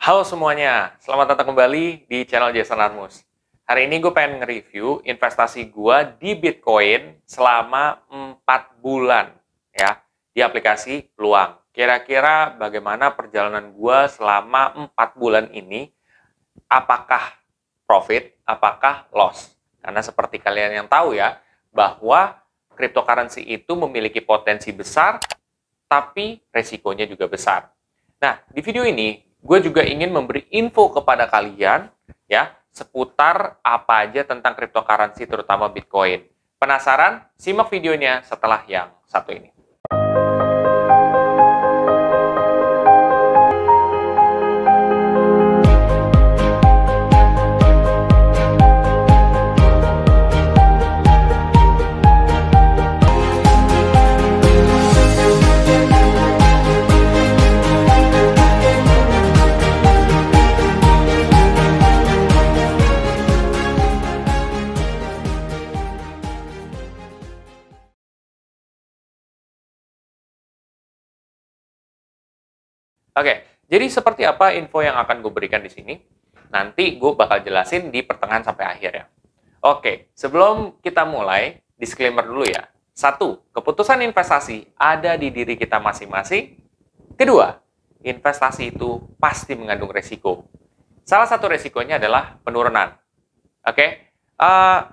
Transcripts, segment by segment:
Halo semuanya, selamat datang kembali di channel Jason Armus. Hari ini gue pengen nge-review investasi gue di Bitcoin selama 4 bulan ya di aplikasi Peluang. Kira-kira bagaimana perjalanan gue selama 4 bulan ini? Apakah profit, apakah loss? Karena seperti kalian yang tahu ya, bahwa cryptocurrency itu memiliki potensi besar, tapi resikonya juga besar. Nah, di video ini gue juga ingin memberi info kepada kalian ya seputar apa aja tentang cryptocurrency terutama Bitcoin. Penasaran? Simak videonya setelah yang satu ini. Oke, jadi seperti apa info yang akan gue berikan di sini? Nanti gue bakal jelasin di pertengahan sampai akhir ya. Oke, sebelum kita mulai, disclaimer dulu ya. 1. Keputusan investasi ada di diri kita masing-masing. Kedua, investasi itu pasti mengandung resiko. Salah satu resikonya adalah penurunan. Oke,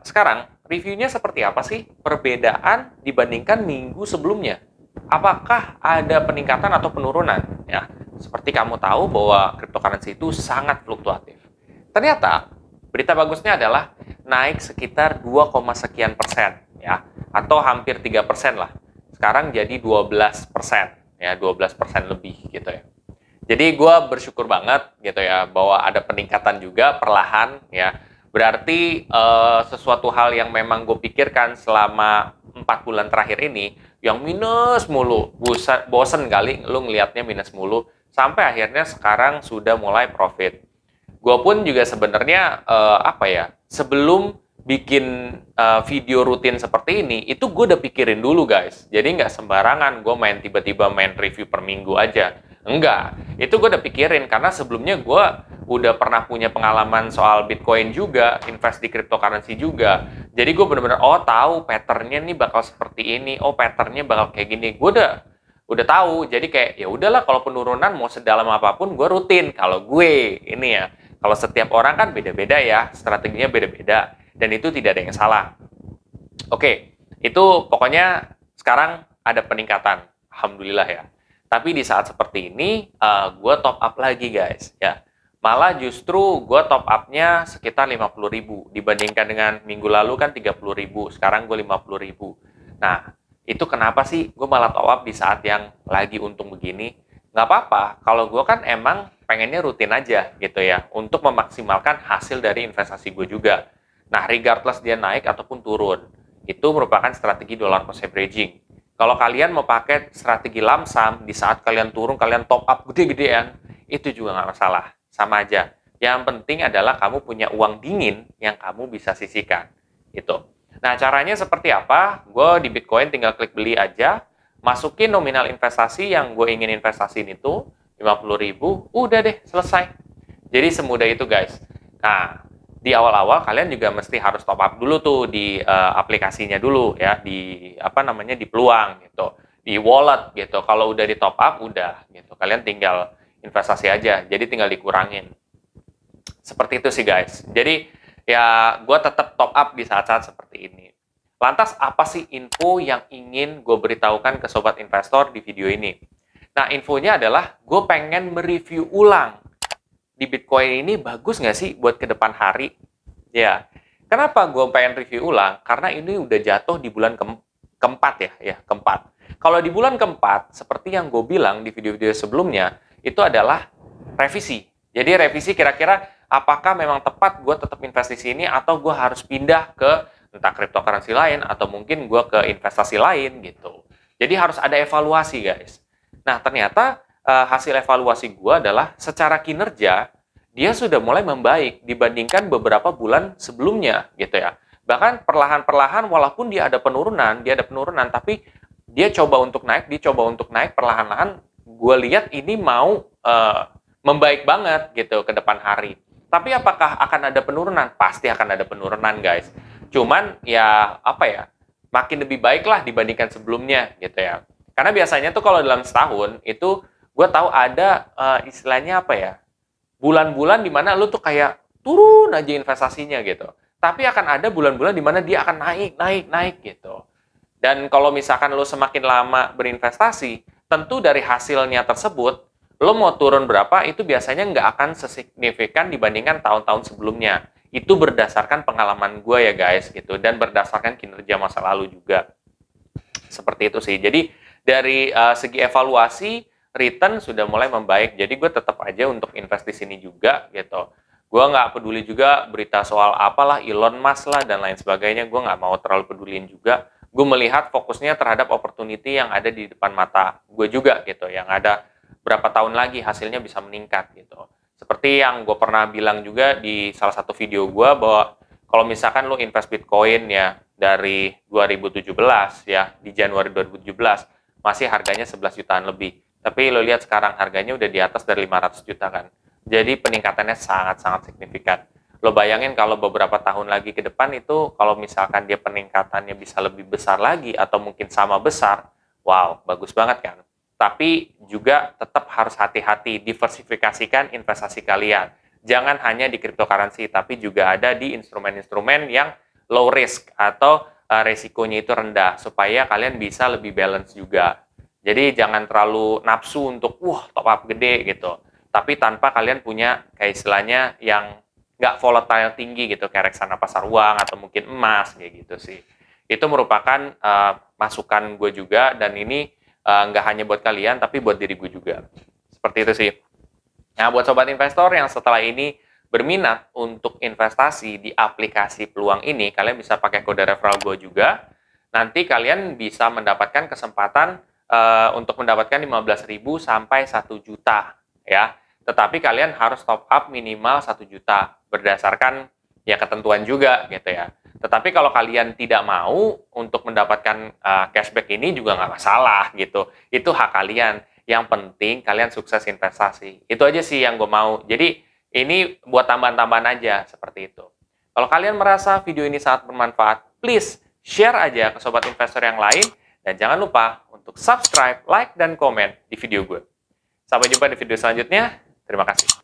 sekarang reviewnya seperti apa sih perbedaan dibandingkan minggu sebelumnya? Apakah ada peningkatan atau penurunan? Ya, seperti kamu tahu bahwa cryptocurrency itu sangat fluktuatif. Ternyata berita bagusnya adalah naik sekitar 2, sekian persen ya, atau hampir 3% lah. Sekarang jadi 12% ya, 12% lebih gitu ya. Jadi gue bersyukur banget gitu ya bahwa ada peningkatan juga perlahan ya. Berarti sesuatu hal yang memang gue pikirkan selama 4 bulan terakhir ini yang minus mulu, bosen kali lu ngelihatnya minus mulu, sampai akhirnya sekarang sudah mulai profit. Gue pun juga sebenarnya sebelum bikin video rutin seperti ini, itu gue udah pikirin dulu guys. Jadi nggak sembarangan gue tiba-tiba main review per minggu aja. Enggak, itu gue udah pikirin karena sebelumnya gue udah pernah punya pengalaman soal Bitcoin juga, invest di cryptocurrency juga. Jadi gue bener-bener tahu patternnya nih bakal seperti ini, patternnya bakal kayak gini. Gue udah tahu. Jadi kayak ya udahlah, kalau penurunan mau sedalam apapun gue rutin. Kalau gue ini ya, kalau setiap orang kan beda-beda ya, strateginya beda-beda dan itu tidak ada yang salah. Oke, itu pokoknya sekarang ada peningkatan, alhamdulillah ya. Tapi di saat seperti ini, gue top up lagi guys ya. Malah justru gue top up-nya sekitar 50.000 dibandingkan dengan minggu lalu kan 30.000, sekarang gue 50.000. Nah, itu kenapa sih gue malah top up di saat yang lagi untung begini? Nggak apa-apa, kalau gue kan emang pengennya rutin aja gitu ya, untuk memaksimalkan hasil dari investasi gue juga. Nah, regardless dia naik ataupun turun, itu merupakan strategi dollar cost averaging. Kalau kalian mau pakai strategi lump sum, di saat kalian turun, kalian top up gede-gedean, itu juga nggak masalah. Sama aja. Yang penting adalah kamu punya uang dingin yang kamu bisa sisihkan. Itu. Nah, caranya seperti apa? Gue di Bitcoin tinggal klik beli aja, masukin nominal investasi yang gue ingin investasiin itu, 50.000, udah deh, selesai. Jadi semudah itu guys. Nah, di awal-awal kalian juga mesti harus top up dulu tuh di aplikasinya dulu ya, di di Peluang gitu, di wallet gitu. Kalau udah di top up udah gitu, kalian tinggal investasi aja, jadi tinggal dikurangin. Seperti itu sih guys. Jadi ya gue tetap top up di saat-saat seperti ini. Lantas apa sih info yang ingin gue beritahukan ke sobat investor di video ini? Nah, infonya adalah gue pengen mereview ulang di Bitcoin ini bagus nggak sih buat ke depan hari? Ya, kenapa gue pengen review ulang? Karena ini udah jatuh di bulan keempat ya, keempat. Kalau di bulan keempat, seperti yang gue bilang di video-video sebelumnya, itu adalah revisi. Jadi revisi kira-kira apakah memang tepat gue tetap investasi ini atau gue harus pindah ke entah cryptocurrency lain atau mungkin gue ke investasi lain gitu. Jadi harus ada evaluasi guys. Nah, ternyata hasil evaluasi gue adalah secara kinerja dia sudah mulai membaik dibandingkan beberapa bulan sebelumnya gitu ya. Bahkan perlahan-perlahan walaupun dia ada penurunan, tapi dia coba untuk naik perlahan-lahan. Gue lihat ini mau membaik banget gitu ke depan hari. Tapi apakah akan ada penurunan? Pasti akan ada penurunan, guys. Cuman ya apa ya, makin lebih baik lah dibandingkan sebelumnya gitu ya. Karena biasanya tuh kalau dalam setahun itu gue tahu ada istilahnya apa ya, bulan-bulan di mana lu tuh kayak turun aja investasinya gitu. Tapi akan ada bulan-bulan di mana dia akan naik gitu. Dan kalau misalkan lo semakin lama berinvestasi, tentu dari hasilnya tersebut, lo mau turun berapa, itu biasanya nggak akan sesignifikan dibandingkan tahun-tahun sebelumnya. Itu berdasarkan pengalaman gue ya guys, gitu. Dan berdasarkan kinerja masa lalu juga. Seperti itu sih. Jadi, dari segi evaluasi, return sudah mulai membaik. Jadi, gue tetap aja untuk invest di sini juga, gitu. Gue nggak peduli juga berita soal apalah, Elon Musk lah, dan lain sebagainya. Gue nggak mau terlalu peduliin juga. Gue melihat fokusnya terhadap opportunity yang ada di depan mata gue juga gitu, yang ada berapa tahun lagi hasilnya bisa meningkat gitu. Seperti yang gue pernah bilang juga di salah satu video gue, bahwa kalau misalkan lo invest Bitcoin ya dari 2017 ya, di Januari 2017 masih harganya 11 jutaan lebih. Tapi lo lihat sekarang harganya udah di atas dari 500 juta kan. Jadi peningkatannya sangat-sangat signifikan. Lo bayangin kalau beberapa tahun lagi ke depan itu, kalau misalkan dia peningkatannya bisa lebih besar lagi, atau mungkin sama besar, wow, bagus banget kan. Tapi juga tetap harus hati-hati, diversifikasikan investasi kalian. Jangan hanya di cryptocurrency, tapi juga ada di instrumen-instrumen yang low risk, atau resikonya itu rendah, supaya kalian bisa lebih balance juga. Jadi jangan terlalu nafsu untuk, top up gede gitu. Tapi tanpa kalian punya, kayak istilahnya, yang nggak volatile tinggi gitu, kayak reksadana pasar uang atau mungkin emas kayak gitu sih. Itu merupakan masukan gue juga, dan ini nggak hanya buat kalian tapi buat diri gue juga. Seperti itu sih. Nah, buat sobat investor yang setelah ini berminat untuk investasi di aplikasi peluang ini, kalian bisa pakai kode referral gue juga. Nanti kalian bisa mendapatkan kesempatan untuk mendapatkan 15.000 sampai 1 juta ya. Tetapi kalian harus top up minimal 1 juta berdasarkan ya ketentuan juga gitu ya. Tetapi kalau kalian tidak mau untuk mendapatkan cashback ini juga nggak masalah gitu. Itu hak kalian. Yang penting kalian sukses investasi. Itu aja sih yang gue mau. Jadi ini buat tambahan-tambahan aja seperti itu. Kalau kalian merasa video ini sangat bermanfaat, please share aja ke sobat investor yang lain. Dan jangan lupa untuk subscribe, like, dan komen di video gue. Sampai jumpa di video selanjutnya. Terima kasih.